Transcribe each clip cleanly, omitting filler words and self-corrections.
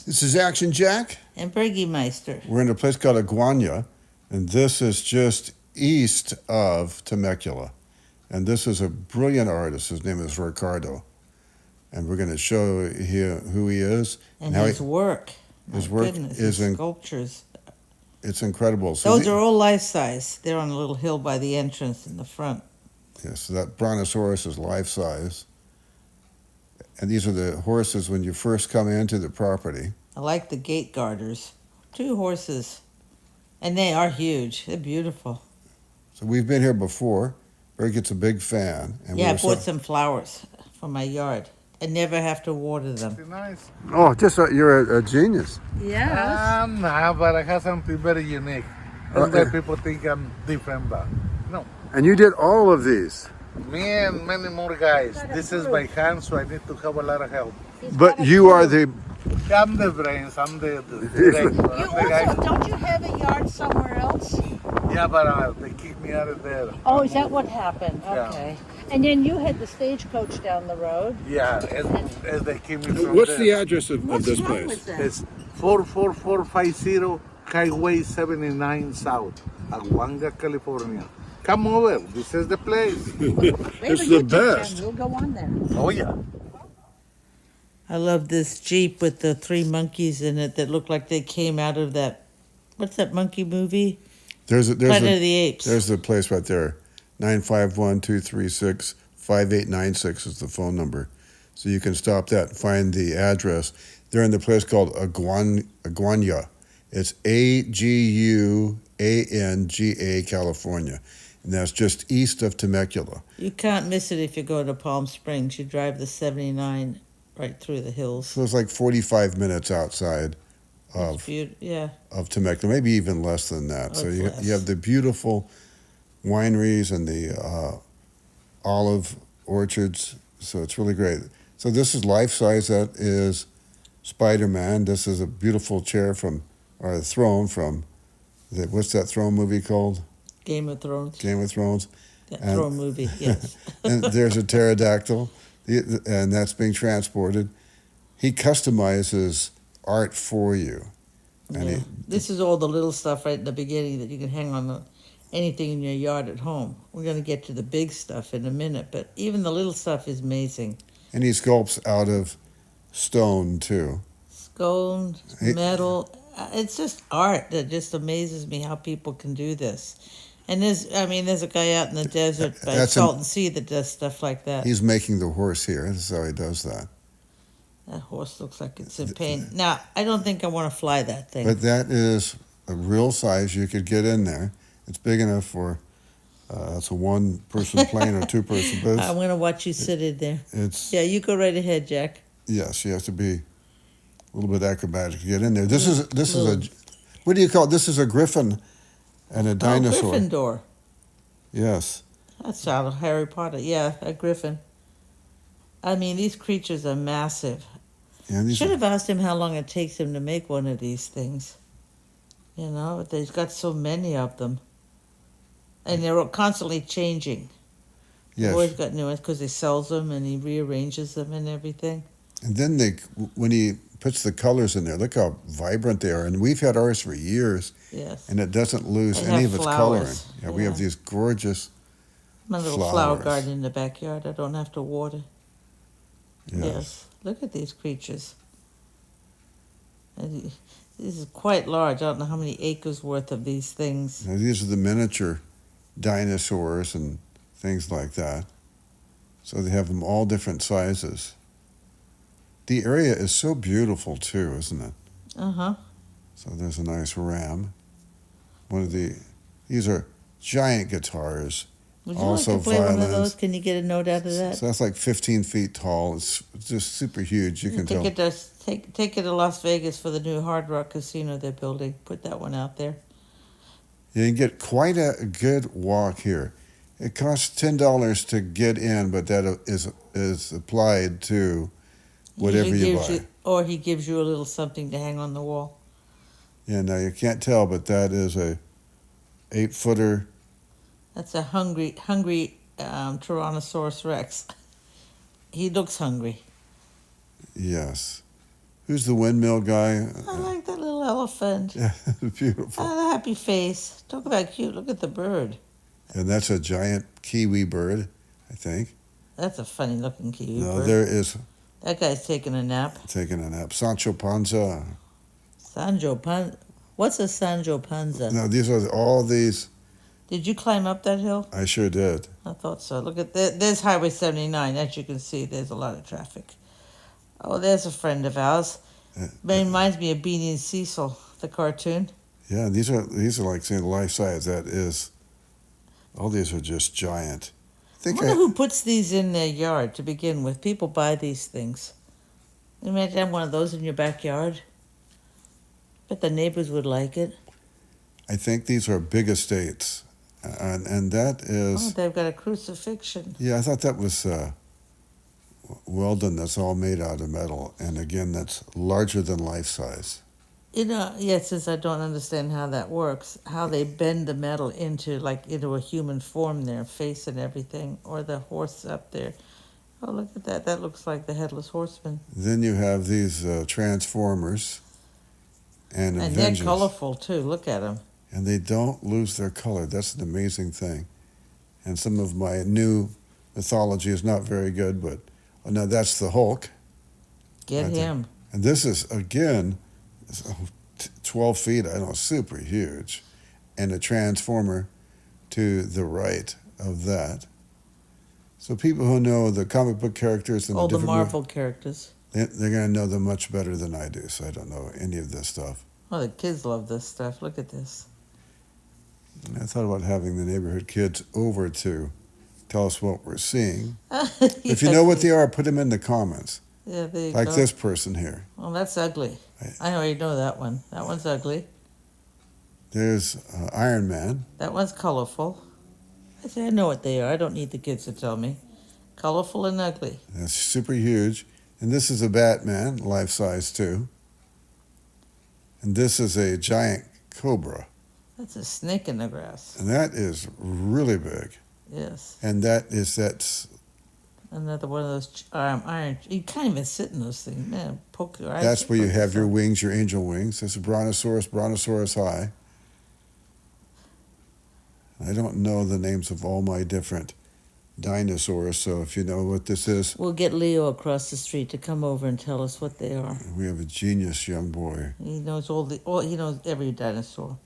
This is Action Jack. And Bergmeister. We're in a place called Aguana, and this is just east of Temecula. And this is a brilliant artist. His name is Ricardo. And we're going to show here who he is. And his work. His work goodness, is his sculptures. It's incredible. So those are all life-size. They're on a little hill by the entrance in the front. Yes, so that brontosaurus is life-size. And these are the horses when you first come into the property. I like the gate guarders. 2 horses. And they are huge. They're beautiful. So we've been here before. Berg gets a big fan. And I bought some flowers for my yard. I never have to water them. Nice. Oh, you're a genius. Yes. Nah, but I have something very unique. That's why people think I'm different, but no. And you did all of these. Me and many more guys. This is by hand, so I need to have a lot of help. But you are the... I'm the brains. I'm the director. You also, don't you have a yard somewhere else? Yeah, but they kicked me out of there. Oh, is that what happened? Yeah. Okay. And then you had the stagecoach down the road. Yeah, as they kicked me from What's there. the address of this wrong place? with that? It's 44450 Highway 79 South, Aguanga, California. Come over. This is the place. It's the best. We'll go on there. Oh, yeah. I love this Jeep with the 3 monkeys in it that look like they came out of that... What's that monkey movie? Planet of the Apes. There's the place right there. 951-236-5896 is the phone number. So you can stop that and find the address. They're in the place called Aguanya. It's Aguanga, California. And that's just east of Temecula. You can't miss it if you go to Palm Springs. You drive the 79 right through the hills. So it's like 45 minutes outside of Temecula, maybe even less than that. Oh, so it's you less. have the beautiful wineries and the olive orchards. So it's really great. So this is life-size. That is Spider-Man. This is a beautiful chair or throne from what's that throne movie called? Game of Thrones. Game of Thrones. That throne movie, yes. And there's a pterodactyl, and that's being transported. He customizes art for you. And This is all the little stuff right in the beginning that you can hang on anything in your yard at home. We're going to get to the big stuff in a minute, but even the little stuff is amazing. And he sculpts out of stone, too. Stone, metal. It's just art that just amazes me how people can do this. And there's a guy out in the desert by Salton Sea that does stuff like that. He's making the horse here. That's how he does that. That horse looks like it's in pain. Now, I don't think I want to fly that thing. But that is a real size. You could get in there. It's big enough for it's a 1-person plane or 2-person bus. I'm going to watch you sit in there. Yeah, you go right ahead, Jack. Yes, you have to be a little bit acrobatic to get in there. This is a what do you call it? This is a griffin and a dinosaur. Gryffindor. Yes. That's out of Harry Potter. Yeah, a griffin. I mean, these creatures are massive. Yeah, Should have asked him how long it takes him to make one of these things. You know, they've got so many of them. And they're constantly changing. Yes. He's always got new ones because he sells them and he rearranges them and everything. And then when he puts the colors in there, look how vibrant they are. And we've had ours for years. Yes. And it doesn't lose They any have of its flowers. coloring. Yeah, we have these gorgeous My little flowers. flower garden in the backyard. I don't have to water. Yes. Look at these creatures. And this is quite large. I don't know how many acres worth of these things. Now, these are the miniature dinosaurs and things like that. So they have them all different sizes. The area is so beautiful too, isn't it? Uh-huh. So there's a nice ram. These are giant guitars. Would you Also like to play one of violins. those? Can you get a note out of that? So that's like 15 feet tall. It's just super huge. You can tell. Take it to Las Vegas for the new Hard Rock Casino they're building. Put that one out there. You can get quite a good walk here. It costs $10 to get in, but that is applied to whatever you buy. Or he gives you a little something to hang on the wall. Yeah, now you can't tell, but that is a 8-footer. That's a hungry Tyrannosaurus Rex. He looks hungry. Yes. Who's the windmill guy? I like that little elephant. Yeah, beautiful. Oh, the happy face. Talk about cute. Look at the bird. And that's a giant kiwi bird, I think. That's a funny looking kiwi No, bird. there is That guy's taking a nap. taking a nap. Sancho Panza. Sanjo Pan. What's a Sanjo Panza? No, these are all these. Did you climb up that hill? I sure did. I thought so. Look at that. There's Highway 79. As you can see, there's a lot of traffic. Oh, there's a friend of ours. Uh, Reminds me of Beanie and Cecil, the cartoon. Yeah, these are like saying life size. That is, all these are just giant. I I think wonder who puts these in their yard to begin with. People buy these things. Imagine having one of those in your backyard. Bet the neighbors would like it. I think these are big estates, and that Oh, is. they've got a crucifixion. Yeah, I thought that was well done. That's all made out of metal, and again, that's larger than life size. You know, yeah, since I don't understand how that works, how they bend the metal into a human form, their face and everything, or the horse up there. Oh, look at that. That looks like the Headless Horseman. Then you have these Transformers and And they're Avengers. colorful, too. Look at them. And they don't lose their color. That's an amazing thing. And some of my new mythology is not very good, but no, that's the Hulk. Get Right there. him. And this is, again, 12 feet, I don't know, super huge. And a transformer to the right of that. So people who know the comic book characters and All the the different Marvel characters. they're going to know them much better than I do. So I don't know any of this stuff. Oh, the kids love this stuff. Look at this. And I thought about having the neighborhood kids over to tell us what we're seeing. If you know what they are, put them in the comments. Yeah, there you Like go. this person here. Oh, that's ugly. I already know that one. That one's ugly. There's Iron Man. That one's colorful. I say I know what they are. I don't need the kids to tell me. Colorful and ugly. That's super huge. And this is a Batman, life size too. And this is a giant cobra. That's a snake in the grass. And that is really big. Yes. And that's Another one of those iron. You can't even sit in those things. Man, poke your eyes. that's where you have your yourself. wings, your angel wings. This is Brontosaurus high. I don't know the names of all my different dinosaurs, so if you know what this is, We'll get Leo across the street to come over and tell us what they are. we have a genius young boy. He knows he knows every dinosaur.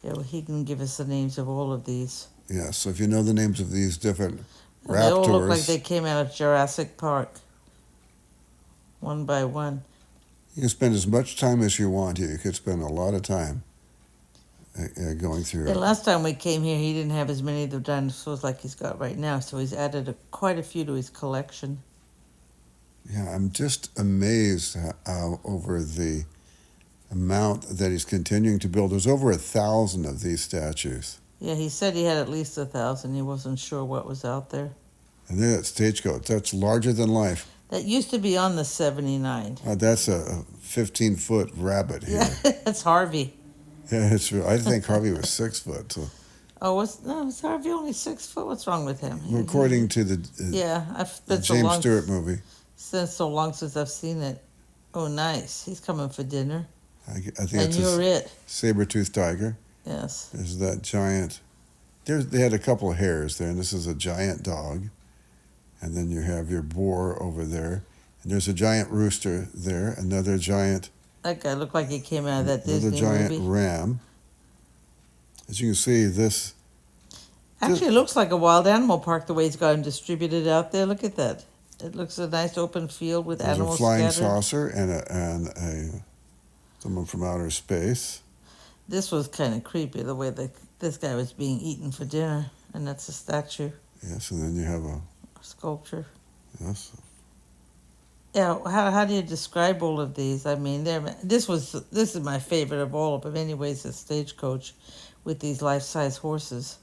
Yeah, well, he can give us the names of all of these. Yeah, so if you know the names of these different And they all look like raptors, they came out of Jurassic Park. One by one. you can spend as much time as you want here. You could spend a lot of time going through The it. last time we came here, he didn't have as many of the dinosaurs like he's got right now, so he's added quite a few to his collection. Yeah, I'm just amazed over the amount that he's continuing to build. There's over 1,000 of these statues. Yeah, he said he had at least 1,000. He wasn't sure what was out there. And then that stagecoach, that's larger than life. That used to be on the 79. That's a 15-foot rabbit here. Yeah, that's Harvey. Yeah, it's real. I think Harvey was 6 foot. So Oh, was Harvey only 6 foot? What's wrong with him? according to the Yeah, I've been so James long Stewart movie, since I've seen it. Oh, nice. He's coming for dinner. I think And it's you're a it. saber-toothed tiger. Yes. There's that giant. They had a couple of hares there, and this is a giant dog. And then you have your boar over there. And there's a giant rooster there, another giant, That guy looked like he came out of that another Disney giant movie. ram. As you can see, this Actually, it looks like a wild animal park the way he's got them distributed out there. Look at that. It looks a nice open field with there's a animals flying scattered. saucer and a someone from outer space. This was kind of creepy, the way this guy was being eaten for dinner. And that's a statue, Yes, and then you have a sculpture. yes. Yeah, how do you describe all of these? I mean, this is my favorite of all of them. Anyways, a stagecoach with these life-size horses.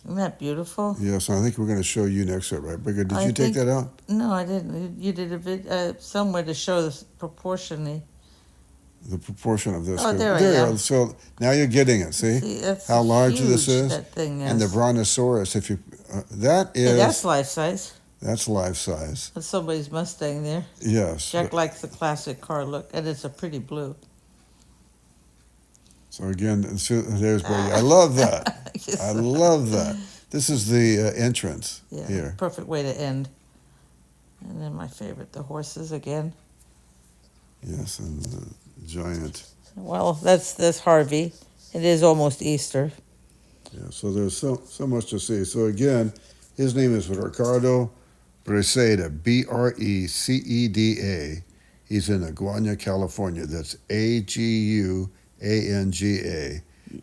Isn't that beautiful? Yes, I think we're going to show you next up, right, Bigger? Did I you take think- that out? No, I didn't. You did a vid somewhere to show this proportionally. The proportion of this. Oh, there I you am. are. So now you're getting it. See, that's how large this huge, is? That thing is. And the brontosaurus. If you that Yeah, is that's life-size. That's life size. That's somebody's Mustang there. Yes. Jack likes the classic car look, and it's a pretty blue. So again, there's Brady. I love that. Yes. I love that. This is the entrance Yeah, here. perfect way to end. And then my favorite, the horses again. Yes, and the giant. Well, that's Harvey. It is almost Easter. Yeah, so there's so much to see. So again, his name is Ricardo Breceda, Breceda. He's in Aguana, California. That's Aguanga,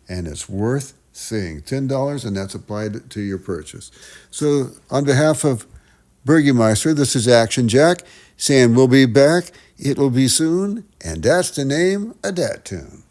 and it's worth seeing. $10, and that's applied to your purchase. So on behalf of Burgermeister, this is Action Jack saying we'll be back. It will be soon, and that's the name of that tune.